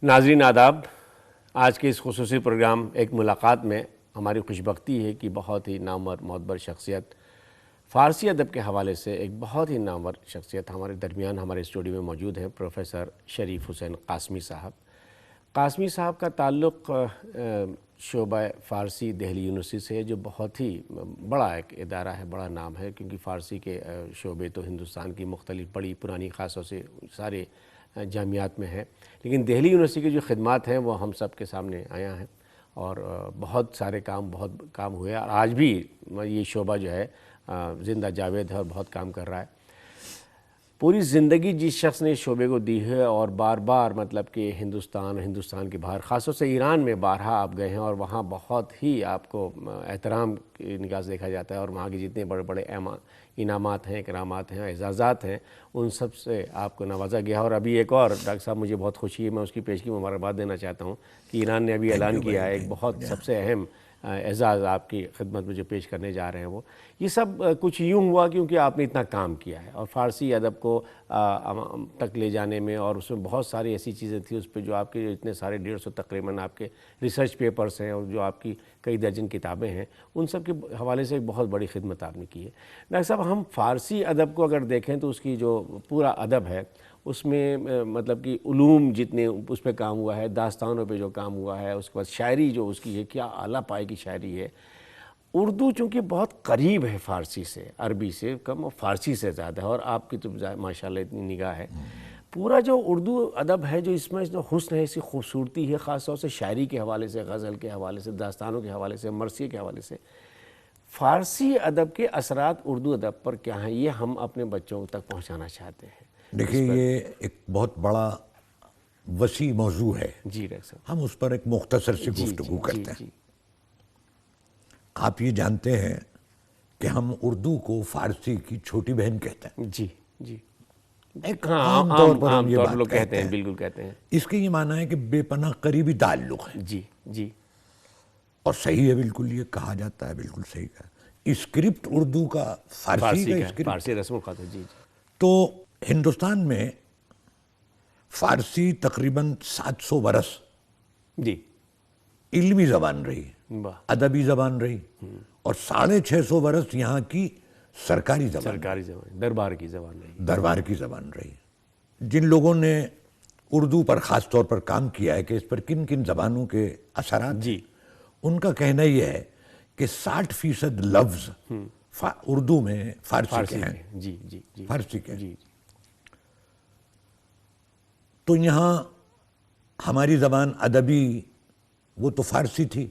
ناظرین آداب، آج کے اس خصوصی پروگرام ایک ملاقات میں ہماری خوشبختی ہے کہ بہت ہی نامور معتبر شخصیت فارسی ادب کے حوالے سے ایک بہت ہی نامور شخصیت ہمارے درمیان ہمارے اسٹوڈیو میں موجود ہیں، پروفیسر شریف حسین قاسمی صاحب۔ قاسمی صاحب کا تعلق شعبہ فارسی دہلی یونیورسٹی سے ہے، جو بہت ہی بڑا ایک ادارہ ہے، بڑا نام ہے، کیونکہ فارسی کے شعبے تو ہندوستان کی مختلف بڑی پرانی خاصوں سے سارے جامعات میں ہے، لیکن دہلی یونیورسٹی کی جو خدمات ہیں وہ ہم سب کے سامنے آیا ہیں، اور بہت سارے بہت کام ہوئے، اور آج بھی یہ شعبہ جو ہے زندہ جاوید ہے اور بہت کام کر رہا ہے۔ پوری زندگی جس شخص نے اس شعبے کو دی ہے، اور بار بار مطلب کہ ہندوستان کے باہر، خاص طور سے ایران میں بارہا آپ گئے ہیں، اور وہاں بہت ہی آپ کو احترام کی نگاہ سے دیکھا جاتا ہے، اور وہاں کے جتنے بڑے بڑے انعامات ہیں، اکرامات ہیں، اعزازات ہیں، ان سب سے آپ کو نوازا گیا۔ اور ابھی ایک اور ڈاکٹر صاحب مجھے بہت خوشی ہے، میں اس کی پیشگی مبارکباد دینا چاہتا ہوں کہ ایران نے ابھی اعلان کیا ہے ایک بہت سب سے اہم اعزاز آپ کی خدمت میں جو پیش کرنے جا رہے ہیں وہ یہ سب کچھ یوں ہوا کیونکہ آپ نے اتنا کام کیا ہے، اور فارسی ادب کو تک لے جانے میں، اور اس میں بہت ساری ایسی چیزیں تھیں اس پہ جو آپ کے اتنے سارے 150 تقریباً آپ کے ریسرچ پیپرز ہیں، اور جو آپ کی کئی درجن کتابیں ہیں، ان سب کے حوالے سے ایک بہت بڑی خدمت آپ نے کی ہے۔ ڈاکٹر صاحب، ہم فارسی ادب کو اگر دیکھیں تو اس کی جو پورا ادب ہے اس میں مطلب کہ علوم جتنے اس پہ کام ہوا ہے، داستانوں پہ جو کام ہوا ہے، اس کے بعد شاعری جو اس کی ہے، کیا اعلیٰ پائے کی شاعری ہے۔ اردو چونکہ بہت قریب ہے فارسی سے، عربی سے کم اور فارسی سے زیادہ ہے، اور آپ کی تو ماشاءاللہ اتنی نگاہ ہے۔ پورا جو اردو ادب ہے، جو اس میں جو حسن ہے، اس کی خوبصورتی ہے، خاص طور سے شاعری کے حوالے سے، غزل کے حوالے سے، داستانوں کے حوالے سے، مرثیے کے حوالے سے، فارسی ادب کے اثرات اردو ادب پر کیا ہیں، یہ ہم اپنے بچوں تک پہنچانا چاہتے ہیں۔ دیکھیے، یہ ایک بہت بڑا وسیع موضوع ہے، جی ڈاکٹر صاحب، ہم اس پر ایک مختصر سی گفتگو کرتے ہیں۔ آپ یہ جانتے ہیں کہ ہم اردو کو فارسی کی چھوٹی بہن کہتے ہیں۔ جی جی، ایک عام طور پر ہم یہ لوگ بات کہتے ہیں، بالکل کہتے ہیں۔ اس کے یہ معنی ہے کہ بے پناہ قریبی تعلق ہے، جی جی، اور صحیح ہے، بالکل یہ کہا جاتا ہے، بالکل صحیح ہے۔ اسکرپٹ اردو کا فارسی کا اسکرپٹ، فارسی رسم الخط ہے، جی جی۔ تو ہندوستان میں فارسی تقریباً 700 برس جی، علمی زبان رہی، واہ، ادبی زبان رہی، اور 650 برس یہاں کی سرکاری زبان، دربار کی زبان رہی۔ دربار کی زبان رہی۔ جن لوگوں نے اردو پر خاص طور پر کام کیا ہے کہ اس پر کن کن زبانوں کے اثرات ہیں، ان کا کہنا یہ ہے کہ 60% لفظ اردو میں فارسی کے ہیں۔ جی جی جی، فارسی کے۔ جی، تو یہاں ہماری زبان ادبی وہ تو فارسی تھی۔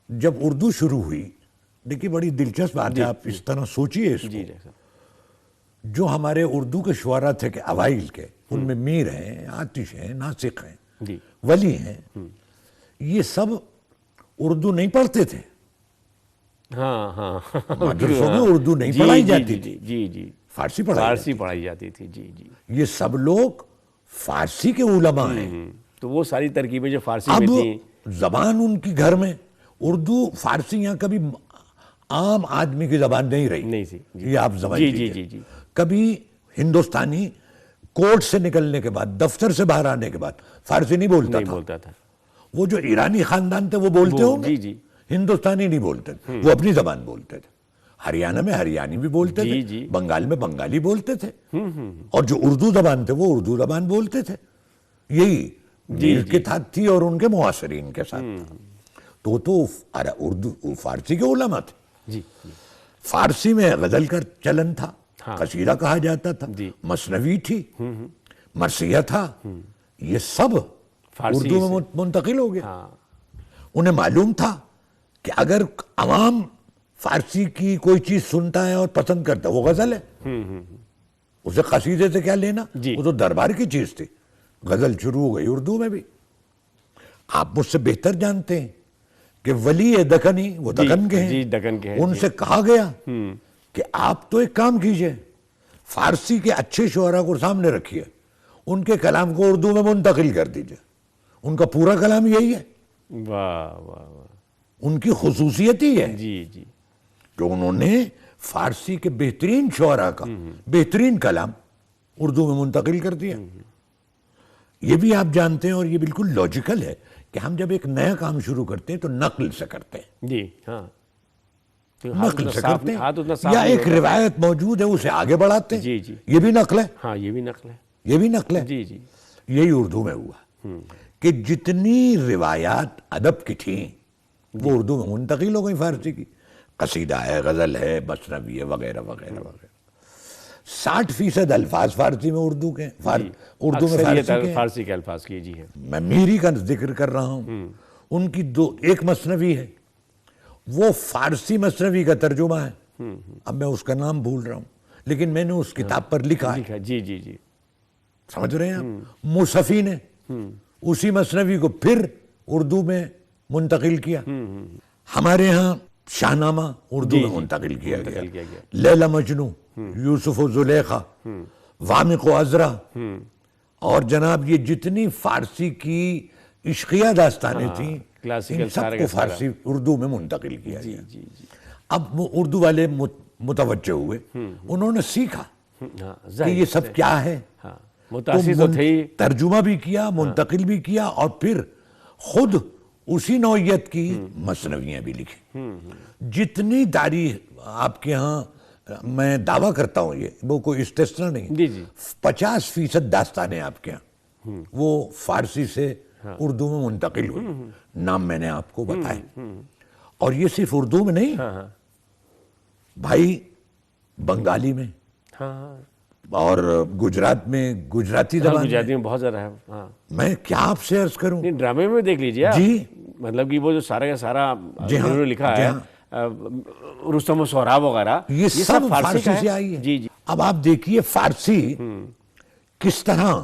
جب اردو شروع ہوئی، دیکھیے بڑی دلچسپ بات ہے، آپ اس طرح سوچئے اس کو، جو ہمارے اردو کے شعراء تھے کہ اوائل کے، ان میں میر ہیں، آتش ہیں، ناسخ ہیں، ولی ہیں، یہ سب اردو نہیں پڑھتے تھے۔ ہاں ہاں، مدرسوں میں اردو نہیں پڑھائی جاتی تھی، جی جی، فارسی پڑھائی جاتی تھی، جی جی۔ یہ سب لوگ فارسی کے علماء ہیں۔ تو وہ ساری ترکیبیں جو فارسی میں تھیں، اب زبان ان کی گھر میں اردو، فارسی یہاں کبھی عام آدمی کی زبان نہیں رہی، نہیں سی، یہ آپ سمجھ لیجیے۔ جی جی، کبھی ہندوستانی کورٹ سے نکلنے کے بعد، دفتر سے باہر آنے کے بعد فارسی نہیں بولتا تھا۔ وہ جو ایرانی خاندان تھے وہ بولتے ہوں گے، ہندوستانی نہیں بولتے تھے، وہ اپنی زبان بولتے تھے۔ ہریانہ میں ہریانی بھی بولتے تھے، بنگال میں بنگالی بولتے تھے، اور جو اردو زبان تھے وہ اردو زبان بولتے تھے۔ یہی میر کے ساتھ تھی اور ان کے معاصرین کے ساتھ تو اردو فارسی کے علماء تھے۔ فارسی میں غزل کا چلن تھا، قصیدہ کہا جاتا تھا، مثنوی تھی، مرثیہ تھا، یہ سب اردو میں منتقل ہو گیا۔ انہیں معلوم تھا کہ اگر عوام فارسی کی کوئی چیز سنتا ہے اور پسند کرتا ہے، وہ غزل ہے، اسے قصیدے سے کیا لینا، وہ تو دربار کی چیز تھی۔ غزل شروع ہو گئی اردو میں بھی۔ آپ مجھ سے بہتر جانتے ہیں کہ ولی دکنی، وہ دکن کے ہیں، ان سے کہا گیا کہ آپ تو ایک کام کیجئے، فارسی کے اچھے شعراء کو سامنے رکھیے، ان کے کلام کو اردو میں منتقل کر دیجئے۔ ان کا پورا کلام یہی ہے، واہ واہ واہ، ان کی خصوصیت ہی ہے جی جی، کہ انہوں نے فارسی کے بہترین شعراء کا بہترین کلام اردو میں منتقل کر دیا۔ یہ بھی آپ جانتے ہیں اور یہ بالکل لاجیکل ہے کہ ہم جب ایک نیا کام شروع کرتے ہیں تو نقل سے کرتے ہیں. جی ہاں نقل سے کرتے ہیں یا ایک روایت موجود ہے اسے آگے بڑھاتے ہیں. جی جی یہ بھی نقل ہے. ہاں یہ بھی نقل ہے. یہ بھی نقل ہے. جی جی یہی اردو میں ہوا کہ جتنی روایات ادب کی تھیں وہ اردو میں منتقل ہو گئی فارسی کی. قصیدہ ہے، غزل ہے، مثنوی ہے، وغیرہ وغیرہ وغیرہ. 60% الفاظ فارسی میں اردو کے اردو میں فارسی کے الفاظ کی. جی ہے. میں میری کا ذکر کر رہا ہوں. ان کی ایک مثنوی ہے، وہ فارسی مثنوی کا ترجمہ ہے. اب میں اس کا نام بھول رہا ہوں لیکن میں نے اس کتاب پر لکھا ہے. جی جی جی سمجھ رہے ہیں آپ. مصحفی نے اسی مثنوی کو پھر اردو میں منتقل کیا. ہمارے ہاں شاہنامہ اردو میں منتقل کیا گیا. لیلا مجنو، یوسف و زلیخا، وامق و عذرا، اور جناب یہ جتنی فارسی کی عشقیہ داستانیں تھیں ان سب کو فارسی اردو میں منتقل کیا گیا. اب اردو والے متوجہ ہوئے، انہوں نے سیکھا کہ یہ سب کیا ہے. ترجمہ بھی کیا، منتقل بھی کیا، اور پھر خود اسی نوعیت کی مثنویاں بھی لکھی. جتنی تاریخ آپ کے ہاں، میں دعویٰ کرتا ہوں یہ وہ کوئی استثنا نہیں، 50% داستانیں آپ کے ہاں وہ فارسی سے اردو میں منتقل ہوئی. نام میں نے آپ کو بتایا. اور یہ صرف اردو میں نہیں بھائی، بنگالی میں اور گجرات میں، گجراتی زبان میں بہت زیادہ ہے. میں کیا آپ سے عرض کروں. ڈرامے میں دیکھ لیجیے جی، مطلب کہ وہ جو سارا کا سارا انہوں نے لکھا ہے، رستم و سہراب وغیرہ، یہ سب فارسی سے آئی ہے. جی جی. اب آپ دیکھیے فارسی کس طرح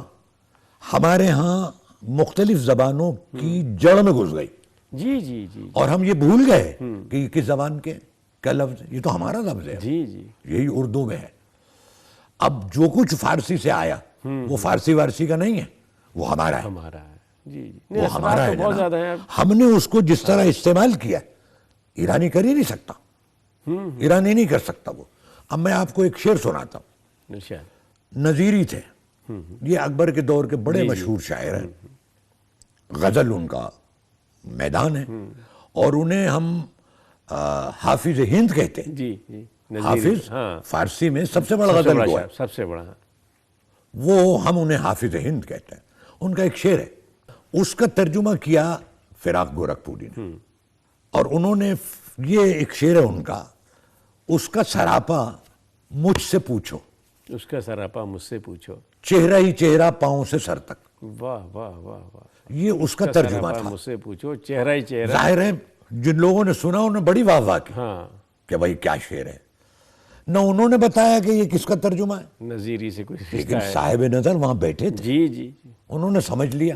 ہمارے ہاں مختلف زبانوں کی جڑ میں گھس گئی. جی جی جی. اور ہم یہ بھول گئے کہ یہ کس زبان کے کیا لفظ ہے. یہ تو ہمارا لفظ ہے. جی جی. یہی اردو میں ہے. اب جو کچھ فارسی سے آیا وہ فارسی وارسی کا نہیں ہے، وہ ہمارا ہے. ہمارا ہے. جی جی. وہ ہمارا ہے. بہت زیادہ ہے. ہم نے اس کو جس طرح استعمال کیا ایرانی کر ہی نہیں سکتا. ایرانی نہیں کر سکتا وہ. اب میں آپ کو ایک شعر سناتا ہوں. نظیری تھے، یہ اکبر کے دور کے بڑے مشہور شاعر ہیں. غزل ان کا میدان ہے اور انہیں ہم حافظ ہند کہتے ہیں. جی جی. حافظ فارسی میں سب سے بڑا غزل گو ہے. سب سے بڑا. وہ ہم انہیں حافظ ہند کہتے ہیں. ان کا ایک شعر ہے، اس کا ترجمہ کیا فراق گورکھپوری نے. اور انہوں نے یہ ایک شعر ہے ان کا، اس کا سراپا مجھ سے پوچھو، اس کا سراپا مجھ سے پوچھو، چہرہ ہی چہرہ پاؤں سے سر تک. واہ واہ واہ واہ. یہ اس کا ترجمہ تھا. مجھ سے پوچھو چہرہ ہی چہرہ. ظاہر ہے جن لوگوں نے سنا انہوں نے بڑی واہ واہ کی کہ بھائی کیا شعر ہے. نہ انہوں نے بتایا کہ یہ کس کا ترجمہ ہے. نظیری سے کوئی. لیکن صاحب نظر وہاں بیٹھے تھے. جی جی. انہوں نے سمجھ لیا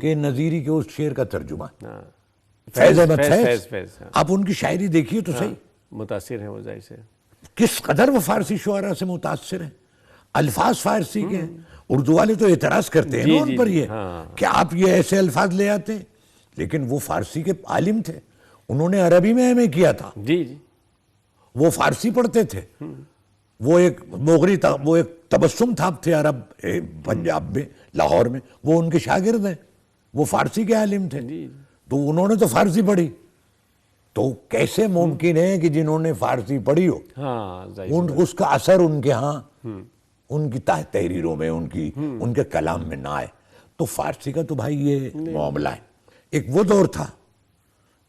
کہ نظیری کے اس شعر کا ترجمہ فیض احمد فیض. آپ ان کی شاعری دیکھیے تو صحیح. متاثر ہیں وہ ظاہر سے. کس قدر وہ فارسی شعراء سے متاثر ہیں. الفاظ فارسی کے ہیں. اردو والے تو اعتراض کرتے ہیں ان پر یہ کہ آپ یہ ایسے الفاظ لے آتے ہیں، لیکن وہ فارسی کے عالم تھے. انہوں نے عربی میں ایم اے کیا تھا. جی جی. وہ فارسی پڑھتے تھے. وہ ایک مغری وہ ایک تبسم تھاپ تھے عرب پنجاب میں، لاہور میں. وہ ان کے شاگرد ہیں. وہ فارسی کے عالم تھے. تو انہوں نے تو فارسی پڑھی. تو کیسے ممکن ہے کہ جنہوں نے فارسی پڑھی ہو اس کا اثر ان کے ہاں ان کی تحریروں میں، ان کے کلام میں نہ آئے. تو فارسی کا تو بھائی یہ معاملہ ہے. ایک وہ دور تھا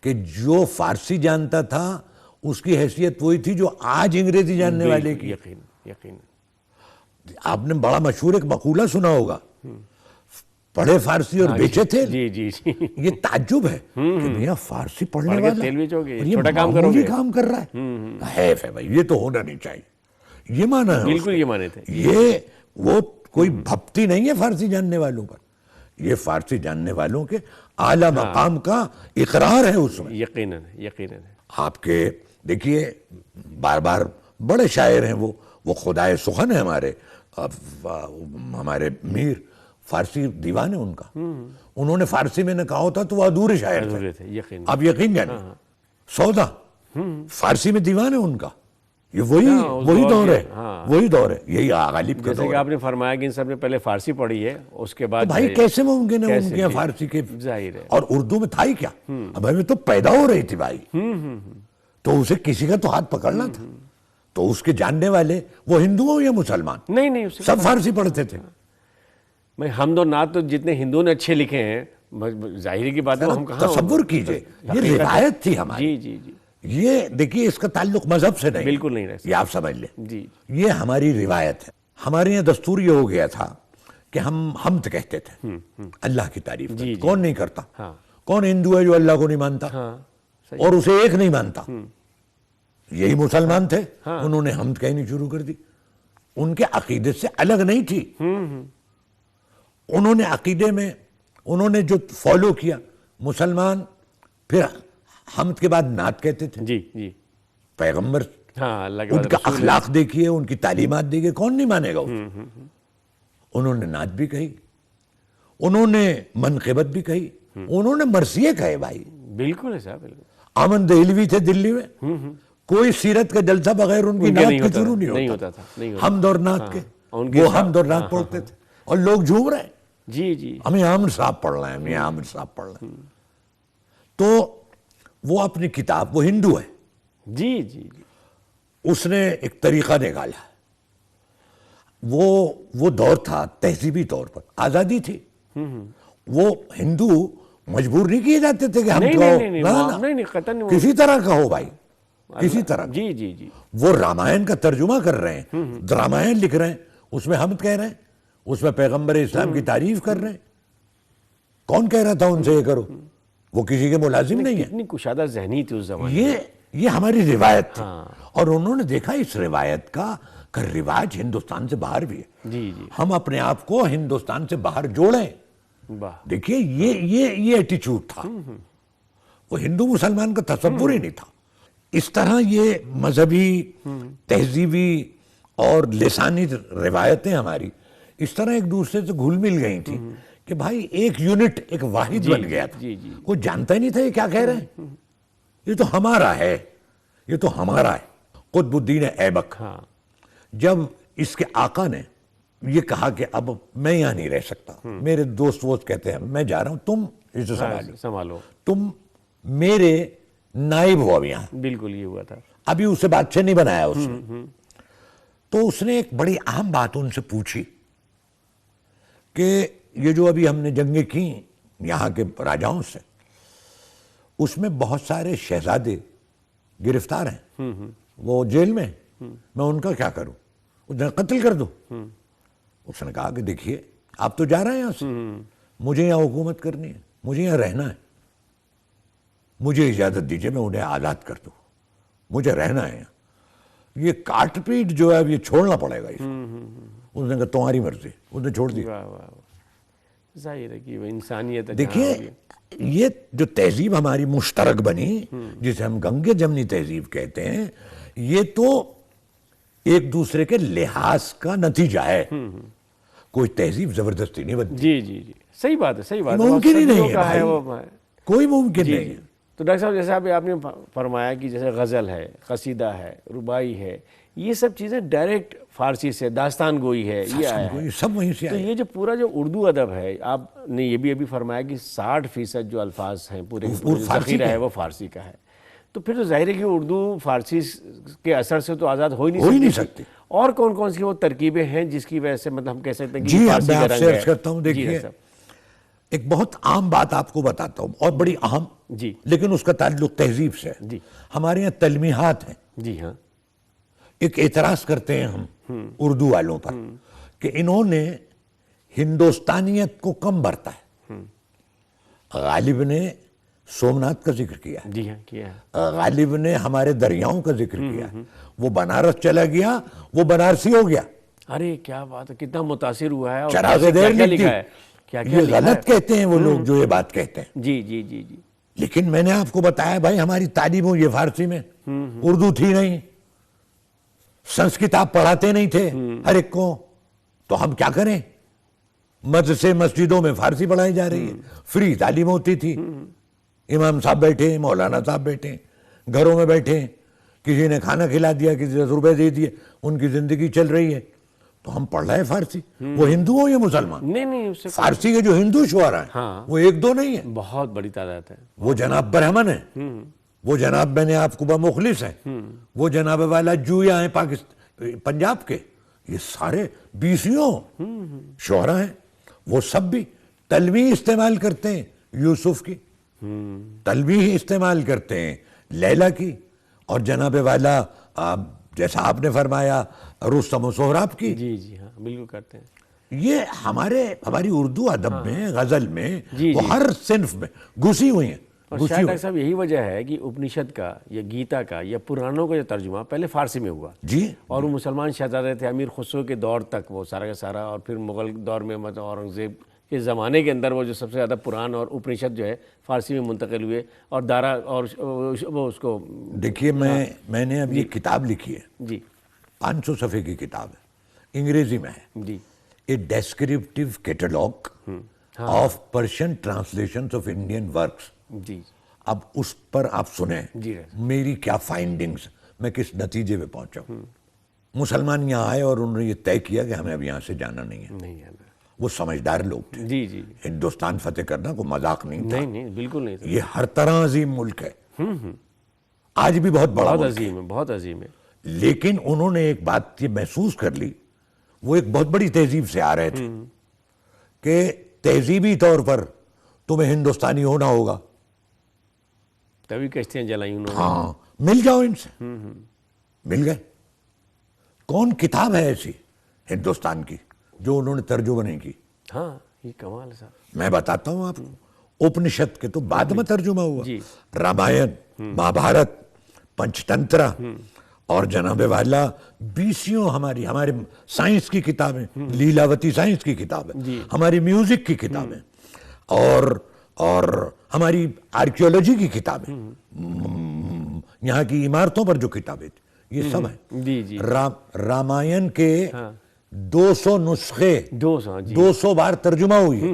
کہ جو فارسی جانتا تھا اس کی حیثیت وہی تھی جو آج انگریزی جاننے والے کی. یقین. آپ نے بڑا مشہور ایک مقولہ سنا ہوگا، پڑھے فارسی اور بیچے تھے. جی جی. یہ تعجب ہے کہ میاں فارسی پڑھنے والا یہ معمولی کام کر رہا ہے. حیف ہے بھائی، یہ تو ہونا نہیں چاہیے. یہ مانا ہے بالکل. یہ مانے تھے. یہ وہ کوئی بھپتی نہیں ہے فارسی جاننے والوں پر. یہ فارسی جاننے والوں کے اعلیٰ مقام کا اقرار ہے اس میں. یقیناً. آپ کے دیکھیے بار بار بڑے شاعر ہیں وہ خدائے سخن ہے ہمارے میر. فارسی دیوان ہے ان کا. انہوں نے فارسی میں نہ کہا ہوتا تو وہ ادھورے شاعر تھے. آپ یقین جانیں. سودا فارسی میں دیوان ہے ان کا. یہ وہی دور ہے، وہی دور ہے، یہی غالب کا جیسے کہ آپ نے فرمایا کہ ان سب نے پہلے فارسی پڑھی ہے، اس کے بعد بھائی کیسے ممکن ہے ان کے فارسی کے، ظاہر ہے، اور اردو میں تھا ہی کیا، اب ہمیں تو پیدا ہو رہی تھی بھائی، تو اسے کسی کا تو ہاتھ پکڑنا تھا، تو اس کے جاننے والے وہ ہندو ہو یا مسلمان، نہیں سب فارسی پڑھتے تھے۔ حمد و نعت تو جتنے ہندوؤں نے اچھے لکھے ہیں، ظاہری کی بات ہے، ہم کہاں تصور کیجئے، یہ روایت تھی ہماری، جی یہ دیکھیے اس کا تعلق مذہب سے نہیں، بالکل نہیں رہتا، یہ آپ سمجھ لیں، جی یہ ہماری روایت ہے۔ ہمارے یہاں دستور یہ ہو گیا تھا کہ ہم حمد کہتے تھے، اللہ کی تعریف کرتے، کون نہیں کرتا، کون ہندو ہے جو اللہ کو نہیں مانتا اور اسے ایک نہیں مانتا، یہی مسلمان تھے، انہوں نے حمد کہنی شروع کر دی، ان کے عقیدے سے الگ نہیں تھی، انہوں نے عقیدے میں انہوں نے جو فالو کیا، مسلمان پھر حمد کے بعد نعت کہتے تھے، جی پیغمبر اللہ کے ان کا اخلاق دیکھیے، ان کی تعلیمات دیکھیے، کون نہیں مانے گا اسے، انہوں نے نعت بھی کہی، انہوں نے منقبت بھی کہی، انہوں نے مرثیے کہے بھائی، بالکل ہے صاحب، بالکل آمن دہلوی تھے دلی میں، کوئی سیرت کا جلسہ بغیر ان کی نعت کے شروع نہیں ہوتا تھا، حمد اور نعت کے، وہ حمد اور نعت پڑھتے تھے اور لوگ جھوم رہے ہیں، جی ہمیں عامر صاحب پڑھ رہے ہیں، ہمیں عامر صاحب پڑھ رہے ہیں، تو وہ اپنی کتاب، وہ ہندو ہے، جی اس نے ایک طریقہ نکالا، وہ دور تھا تہذیبی طور پر آزادی تھی، وہ ہندو مجبور نہیں کیے جاتے تھے کہ ہم کہو، کسی طرح کہو بھائی، کسی طرح، جی وہ رامائن کا ترجمہ کر رہے ہیں، رامائن لکھ رہے ہیں، اس میں حمد کہہ رہے ہیں، اس میں پیغمبر اسلام کی تعریف کر رہے ہیں، کون کہہ رہا تھا ان سے یہ کرو، وہ کسی کے ملازم نہیں ہے، کتنی کشادہ ذہنی تھی اس زمانے، یہ ہماری روایت تھی، اور انہوں نے دیکھا اس روایت کا رواج ہندوستان سے باہر بھی ہے، جی ہم اپنے آپ کو ہندوستان سے باہر جوڑیں، دیکھیے یہ ایٹیچیوڈ تھا، وہ ہندو مسلمان کا تصور ہی نہیں تھا، اس طرح یہ مذہبی، تہذیبی اور لسانی روایتیں ہماری اس طرح ایک دوسرے سے گھل مل گئی تھی کہ بھائی ایک یونٹ، ایک واحد بن گیا تھا، کوئی جانتا ہی نہیں تھا یہ کیا کہہ رہے ہیں، یہ تو ہمارا ہے، یہ تو ہمارا ہے۔ قطب الدین ایبک جب اس کے آقا نے یہ کہا کہ اب میں یہاں نہیں رہ سکتا، میرے دوست ووست کہتے ہیں میں جا رہا ہوں، تم اسے سنبھالو، تم میرے نائب ہو اب یہاں، بالکل یہ ہوا تھا، ابھی اسے بادشاہ نہیں بنایا اس نے، تو اس نے ایک بڑی اہم بات ان سے پوچھی کہ یہ جو ابھی ہم نے جنگیں کی یہاں کے راجاؤں سے، اس میں بہت سارے شہزادے گرفتار ہیں، وہ جیل میں، میں ان کا کیا کروں، انہیں قتل کر دو، اس نے کہا کہ دیکھیے آپ تو جا رہے ہیں یہاں سے، مجھے یہاں حکومت کرنی ہے، مجھے یہاں رہنا ہے، مجھے اجازت دیجئے میں انہیں آزاد کر دوں، مجھے رہنا ہے یہاں، یہ کاٹ پیٹ جو ہے اب یہ چھوڑنا پڑے گا، اس نے کہا تمہاری مرضی، اس نے چھوڑ دیا۔ ظاہر ہے کہ وہ انسانیت، دیکھیے یہ جو تہذیب ہماری مشترک بنی، جسے ہم گنگے جمنی تہذیب کہتے ہیں، یہ تو ایک دوسرے کے لحاظ کا نتیجہ ہے، کوئی تہذیب زبردستی نہیں بنتی، جی صحیح بات ہے، صحیح بات ہے، ممکن ہی نہیں ہے بھائی، کوئی ممکن نہیں ہے۔ تو ڈاکٹر صاحب جیسے آپ نے فرمایا کہ جیسے غزل ہے، قصیدہ ہے، ربائی ہے، یہ سب چیزیں ڈائریکٹ فارسی سے، داستان گوئی ہے، یہ آیا ہے، سب وہیں سے تو یہ جو پورا جو اردو ادب ہے، آپ نے یہ بھی ابھی فرمایا کہ 60% جو الفاظ ہیں پورے ذخیرہ ہے وہ فارسی کا ہے، تو پھر تو ظاہر ہے کہ اردو فارسی کے اثر سے تو آزاد ہو ہی نہیں سکتی، اور کون کون سی وہ ترکیبیں ہیں جس کی وجہ سے مطلب ہم کہہ سکتے ہیں کہ فارسی کا رنگ ہے؟ عرض کرتا ہوں، دیکھیے ایک بہت عام بات آپ کو بتاتا ہوں، اور بڑی اہم، لیکن اس کا تعلق تہذیب سے ہے، ہمارے یہاں تلمیحات ہیں، جی ہاں، ایک اعتراض کرتے ہیں ہم اردو والوں پر کہ انہوں نے ہندوستانیت کو کم برتا ہے، غالب نے سومنات کا ذکر کیا، جی ہاں کیا، غالب نے ہمارے دریاؤں کا ذکر کیا، وہ بنارس چلا گیا، وہ بنارسی ہو گیا، ارے کیا بات ہے، کتنا متاثر ہوا ہے، چراغ دیر لکھی ہے، یہ غلط کہتے ہیں وہ لوگ جو یہ بات کہتے ہیں، جی لیکن میں نے آپ کو بتایا بھائی ہماری تعلیم ہوئی ہے فارسی میں، اردو تھی نہیں، سنسکرت آپ پڑھاتے نہیں تھے ہر ایک کو، تو ہم کیا کریں، مدرسے مسجدوں میں فارسی پڑھائی جا رہی ہے، فری تعلیم ہوتی تھی، امام صاحب بیٹھے، مولانا صاحب بیٹھے، گھروں میں بیٹھے، کسی نے کھانا کھلا دیا، کسی نے روپے دے دیے، ان کی زندگی چل رہی ہے. تو ہم پڑھ رہے ہیں فارسی. وہ ہندو ہو یا مسلمان، نہیں فارسی کے جو ہندو شعراء ہیں وہ ایک دو نہیں ہیں، بہت بڑی تعداد ہے. وہ جناب برہمن ہیں، وہ جناب میں نے آپ کو مخلص ہیں، وہ جناب والا جویا ہیں پنجاب کے. یہ سارے بیسیوں شعراء ہیں. وہ سب بھی تلوی استعمال کرتے ہیں یوسف کی، تلوی استعمال کرتے ہیں لیلا کی، اور جناب والا جیسا آپ نے فرمایا رستم و سہراب کی. جی ہاں بالکل کرتے ہیں. یہ ہماری اردو ادب میں، غزل میں، وہ ہر صنف میں گھسی ہوئی ہیں. اور شاید ڈاکٹر صاحب یہی وجہ ہے کہ اپنیشد کا یا گیتا کا یا پرانوں کا جو ترجمہ پہلے فارسی میں ہوا جی، اور وہ مسلمان شہزادے تھے امیر خسرو کے دور تک وہ سارا کا سارا، اور پھر مغل دور میں اورنگزیب کے زمانے کے اندر وہ جو سب سے زیادہ پران اور اپنیشد جو ہے فارسی میں منتقل ہوئے. اور دارا اور وہ اس کو دیکھیے میں نے اب یہ کتاب لکھی ہے جی 500 صفحے کی کتاب ہے، انگریزی میں ہے. جی a descriptive catalogue of Persian translations of Indian works. جی اب اس پر آپ سنیں جی میری کیا فائنڈنگز، میں کس نتیجے پہ پہنچا ہوں. مسلمان یہاں آئے اور انہوں نے یہ طے کیا کہ ہمیں اب یہاں سے جانا نہیں ہے. نہیں ہے. وہ سمجھدار لوگ تھے. جی جی ہندوستان فتح کرنا کوئی مذاق نہیں تھا. نہیں بالکل نہیں. یہ ہر طرح عظیم ملک ہے، آج بھی بہت بڑا بہت ملک عظیم ہے، بہت عظیم ہے. لیکن انہوں نے ایک بات یہ محسوس کر لی، وہ ایک بہت بڑی تہذیب سے آ رہے تھے کہ تہذیبی طور پر تمہیں ہندوستانی ہونا ہوگا. تبھی کشتیاں جلائیں انہوں نے. ہاں مل جاؤ ان سے. مل گئے. کون کتاب ہے ایسی ہندوستان کی جو انہوں نے ترجمہ نہیں کی؟ ہاں یہ کمال ہے صاحب. میں بتاتا ہوں آپ کو، اپنشد کے تو بعد میں ترجمہ ہوا. جی رامائن، مہابھارت، پنچ تنترا، اور جناب والا بیسیوں ہمارے سائنس کی کتابیں، لیلاوتی سائنس کی کتابیں، ہماری میوزک کی کتابیں، اور ہماری آرکیولوجی کی کتابیں، یہاں کی عمارتوں پر جو کتابیں تھیں، یہ سب ہیں. جی جی رامائن کے 200 نسخے 200 بار ترجمہ ہوئی.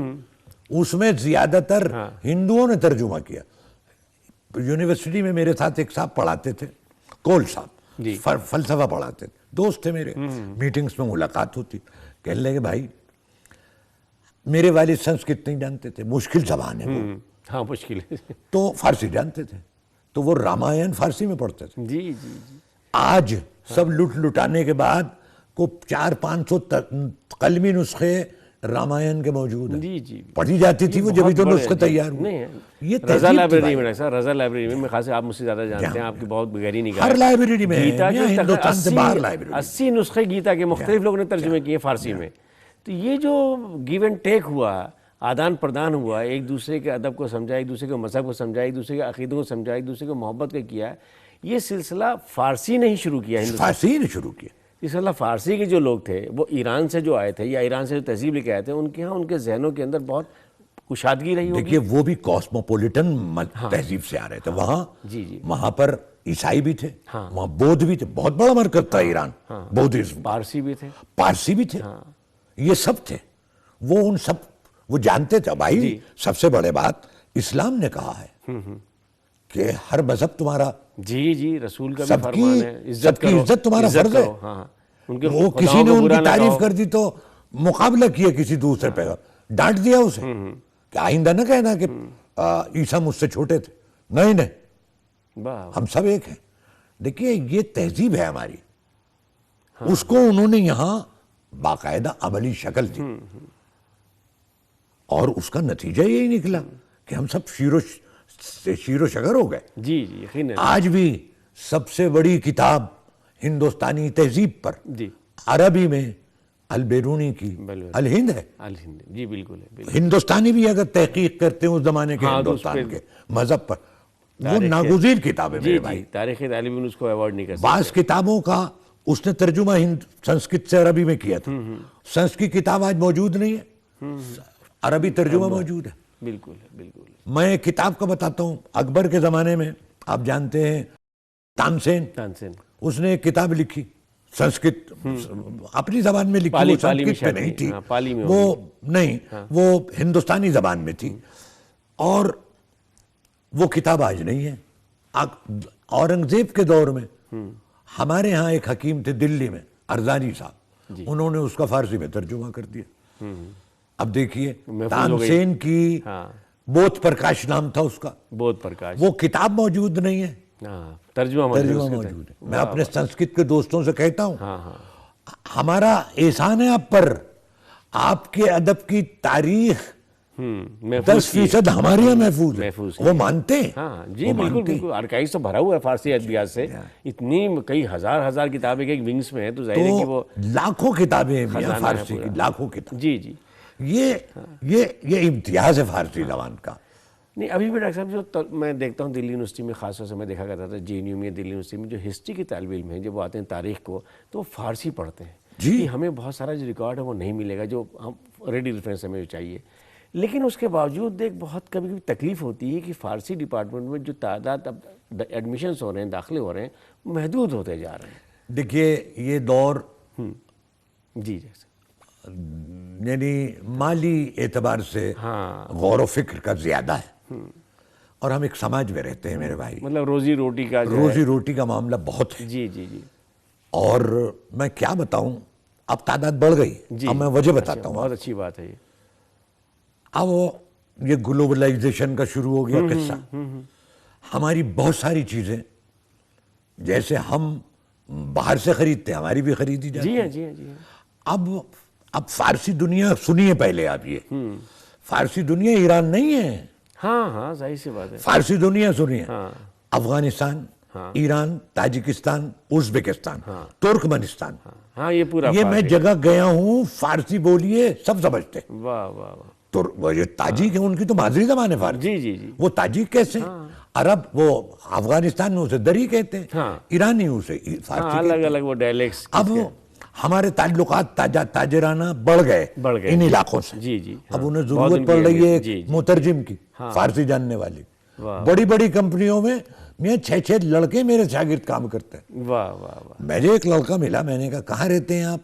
اس میں زیادہ تر ہندوؤں نے ترجمہ کیا. یونیورسٹی میں میرے ساتھ ایک صاحب پڑھاتے تھے، کول صاحب، فلسفہ پڑھاتے تھے، دوست تھے میرے. میٹنگز میں ملاقات ہوتی، کہنے لگے بھائی میرے والد سنسکرت نہیں جانتے تھے، مشکل زبان ہے وہ. ہاں مشکل ہے. تو فارسی جانتے تھے، تو وہ رامائن فارسی میں پڑھتے تھے. جی جی جی. آج سب لٹانے کے بعد کو 400-500 قلمی نسخے رامائن کے موجود ہیں. جی جی پڑھی جاتی تھی وہ، جبھی تو نسخے تیار ہوئے. یہ رضا لائبریری میں سر، رضا لائبریری میں خاص آپ مجھ سے زیادہ جانتے ہیں، آپ کی بہت گہری نگاہ. ہر لائبریری میں گیتا کے ہندوستان سے باہر لائبریری 80 نسخے گیتا کے مختلف لوگوں نے ترجمے کیے فارسی میں. تو یہ جو گیو اینڈ ٹیک ہوا، آدان پردان ہوا، ایک دوسرے کے ادب کو سمجھا، ایک دوسرے کے مذہب کو سمجھا، ایک دوسرے کے عقیدوں کو سمجھا، ایک دوسرے کو محبت کا کیا، یہ سلسلہ فارسی نے ہی شروع کیا. فارسی نے شروع کیا. اس اللہ فارسی کے جو لوگ تھے وہ ایران سے جو آئے تھے یا ایران سے جو تہذیب لے کے آئے تھے، ان کے ہاں ان کے ذہنوں کے اندر بہت کشادگی رہی ہوگی. دیکھیے وہ بھی کاسموپولیٹن تہذیب سے آ رہے تھے. وہاں پر عیسائی بھی تھے، وہاں بودھ بھی تھے، بہت بڑا مرکز تھا ایران. بودھزم، پارسی بھی تھے، پارسی بھی تھے، یہ سب تھے. وہ جانتے تھے. بھائی سب سے بڑے بات اسلام نے کہا ہے کہ ہر مذہب تمہارا، جی رسول کا بھی فرمان ہے، سب کی عزت تمہارا فرض ہے. وہ کسی نے ان کی تعریف کر دی تو مقابلہ کیا کسی دوسرے پہ، ڈانٹ دیا اسے کہ آئندہ نہ کہنا کہ عیسیٰ مجھ سے چھوٹے تھے. نہیں ہم سب ایک ہیں. دیکھیے یہ تہذیب ہے ہماری، اس کو انہوں نے یہاں باقاعدہ عملی شکل دی، اور اس کا نتیجہ یہی نکلا کہ ہم سب شیر و شکر ہو گئے. جی یقیناً. آج بھی سب سے بڑی کتاب ہندوستانی تہذیب پر عربی میں البیرونی کی الہند ہے. جی بالکل ہے. ہندوستانی بھی اگر تحقیق کرتے ہیں اس زمانے کے ہندوستان کے مذہب پر، وہ ناگزیر کتاب ہے میرے بھائی. تاریخ تعلیم اس کو ایوارڈ نہیں کر سکتے. بعض کتابوں کا اس نے ترجمہ سنسکرت سے عربی میں کیا تھا. سنسکرت کتاب آج موجود نہیں ہے، عربی ترجمہ موجود ہے. بالکل بالکل. میں ایک کتاب کا بتاتا ہوں. اکبر کے زمانے میں آپ جانتے ہیں تانسین، اس نے ایک کتاب لکھی سنسکرت اپنی زبان میں لکھی، وہ سنسکرت میں نہیں تھی، وہ نہیں، وہ ہندوستانی زبان میں تھی، اور وہ کتاب آج نہیں ہے. اورنگزیب کے دور میں ہمارے ہاں ایک حکیم تھے دلی میں، ارزانی صاحب، انہوں نے اس کا فارسی میں ترجمہ کر دیا۔ اب دیکھیے تانسین کی بودھ پرکاش نام تھا اس کا، بودھ پرکاش، وہ کتاب موجود نہیں ہے، ترجمہ موجود ہے۔ میں اپنے سنسکرت کے دوستوں سے کہتا ہوں ہمارا احسان ہے آپ پر، آپ کے ادب کی تاریخ 10% ہمارے یہاں محفوظ ہے، وہ مانتے ہیں۔ ہاں جی بالکل بالکل، آرکائیوز تو بھرا ہوا ہے فارسی ادبیات سے، اتنی کئی ہزار کتابیں ایک ونگز میں ہیں، تو ظاہر ہے کہ وہ لاکھوں کتابیں ہیں فارسی کی، لاکھوں کتابیں۔ جی جی، یہ امتیاز ہے فارسی زبان کا۔ نہیں ابھی بھی ڈاکٹر صاحب جو میں دیکھتا ہوں دلی یونیورسٹی میں، خاص طور سے میں دیکھا کرتا تھا جے این یو میں، دلی یونیورسٹی میں جو ہسٹری کے طالب علم ہیں، جب وہ آتے ہیں تاریخ کو تو وہ فارسی پڑھتے ہیں کہ ہمیں بہت سارا جو ریکارڈ ہے وہ نہیں ملے گا، جو ہم ریڈی ریفرنس ہمیں جو چاہیے، لیکن اس کے باوجود ایک بہت کبھی کبھی تکلیف ہوتی ہے کہ فارسی ڈپارٹمنٹ میں جو تعداد اب ایڈمیشنز ہو رہے ہیں، داخلے ہو رہے ہیں، محدود ہوتے جا رہے ہیں۔ دیکھیے یہ دور جی جیسے یعنی مالی اعتبار سے غور و فکر کا زیادہ ہے، اور ہم ایک سماج میں رہتے ہیں میرے بھائی، مطلب روزی روٹی کا روزی روٹی کا معاملہ بہت ہے۔ جی جی جی، اور میں کیا بتاؤں، اب تعداد بڑھ گئی، اب میں وجہ بتاتا ہوں۔ بہت اچھی بات ہے یہ۔ اب یہ گلوبلائزیشن کا شروع ہو گیا قصہ، ہماری بہت ساری چیزیں جیسے ہم باہر سے خریدتے ہیں ہماری بھی خریدی جاتی جی ہیں۔ ہاں جی ہاں جی ہاں، اب فارسی دنیا سنیے پہلے آپ، یہ فارسی دنیا ایران نہیں ہے، ہاں ظاہر سی بات ہے، فارسی دنیا سنیے، افغانستان، ایران، تاجکستان، ازبکستان، ترکمنستان، ہاں یہ پورا یہ میں جگہ گیا ہوں، فارسی بولیے سب سمجھتے ہیں۔ واہ واہ واہ، تو وہ جو تاجک ہیں ان کی تو مادری زبان ہے فارسی۔ جی جی جی، وہ تاجک کیسے ہیں؟ عرب، وہ افغانستان میں اسے دری کہتے ہیں، ایرانی اسے فارسی الگ الگ وہ ڈائلیکٹس۔ اب ہمارے تعلقات تاجرانہ بڑھ گئے ان علاقوں سے، جی جی، اب انہیں ضرورت پڑ رہی ہے ایک مترجم کی، فارسی جاننے والی۔ بڑی بڑی کمپنیوں میں 6 لڑکے میرے شاگرد کام کرتے ہیں۔ واہ واہ واہ، مجھے ایک لڑکا ملا، میں نے کہا کہاں رہتے ہیں آپ؟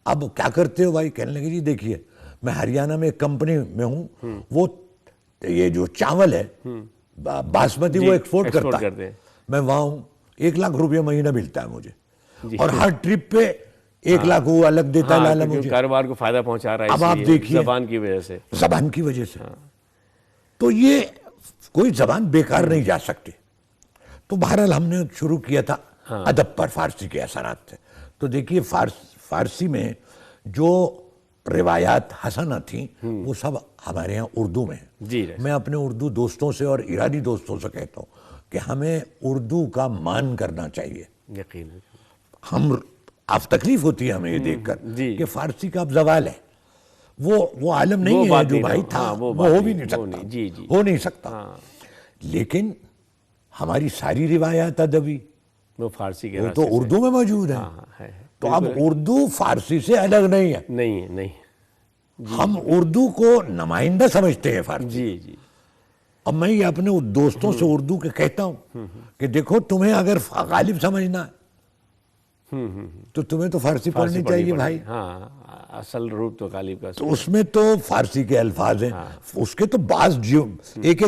اب کیا کرتے ہو بھائی؟ کہنے لگے جی دیکھیے میں ہریانہ میں ایک کمپنی میں ہوں، وہ یہ جو چاول ہے باسمتی وہ ایکسپورٹ کرتا ہے، میں وہاں ہوں، 1 لاکھ روپیہ مہینہ ملتا ہے مجھے، اور ہر ٹرپ پہ 1 لاکھ وہ الگ دیتا ہے لالا مجھے، کاروبار کو فائدہ پہنچا رہا ہے۔ اب آپ دیکھیے زبان کی وجہ سے، زبان کی وجہ سے، تو یہ کوئی زبان بیکار نہیں جا سکتی۔ تو بہرحال ہم نے شروع کیا تھا ادب پر فارسی کے اثرات سے۔ تو دیکھیے فارسی میں جو روایات حسنہ تھیں وہ سب ہمارے ہاں اردو میں ہیں۔ میں اپنے اردو دوستوں سے اور ایرانی دوستوں سے کہتا ہوں کہ ہمیں اردو کا مان کرنا چاہیے۔ یقین اب تکلیف ہوتی ہے ہمیں یہ دیکھ کر کہ فارسی کا اب زوال ہے، وہ عالم نہیں ہے جو بھائی تھا، وہ ہو بھی نہیں سکتا، ہو نہیں سکتا۔ لیکن ہماری ساری روایات ادبی وہ فارسی کے وہ تو اردو میں موجود ہے، تو اب اردو فارسی سے الگ نہیں ہے، نہیں، ہم اردو کو نمائندہ سمجھتے ہیں فارسی۔ جی جی، اب میں یہ اپنے دوستوں سے اردو کے کہتا ہوں کہ دیکھو تمہیں اگر غالب سمجھنا ہے تو تمہیں تو فارسی پڑھنی چاہیے بھائی۔ ہاں، اصل روپ تو غالب کا، تو اس میں تو فارسی کے الفاظ ہیں، اس کے تو بعض ایک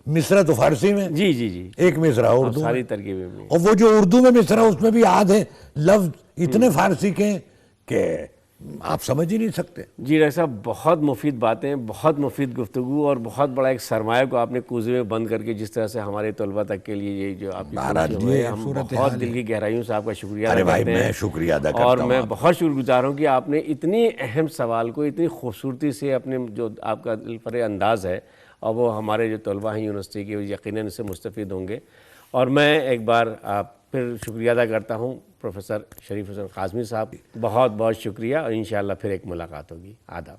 مصرع تو فارسی میں، جی جی جی، ایک مصرع اردو، ساری ترکیبیں میں، اور وہ جو اردو میں مصرع اس میں بھی آدھے لفظ اتنے فارسی کے ہیں کہ آپ سمجھ ہی نہیں سکتے۔ جی ڈاکٹر صاحب، بہت مفید باتیں، بہت مفید گفتگو، اور بہت بڑا ایک سرمایہ کو آپ نے کوزے میں بند کر کے جس طرح سے ہمارے طلبہ تک کے لیے یہ جو آپ کی ہم بہت دل کی گہرائیوں سے آپ کا شکریہ ادا کرتے ہیں۔ میں شکریہ ادا کرتا ہوں، اور میں بہت شکر گزار ہوں کہ آپ نے اتنی اہم سوال کو اتنی خوبصورتی سے اپنے جو آپ کا دلفریب انداز ہے، اور وہ ہمارے جو طلبہ ہیں یونیورسٹی کے یقیناً اس سے مستفید ہوں گے۔ اور میں ایک بار پھر شکریہ ادا کرتا ہوں پروفیسر شریف حسن قاسمی صاحب، بہت بہت شکریہ، اور انشاءاللہ پھر ایک ملاقات ہوگی۔ آداب۔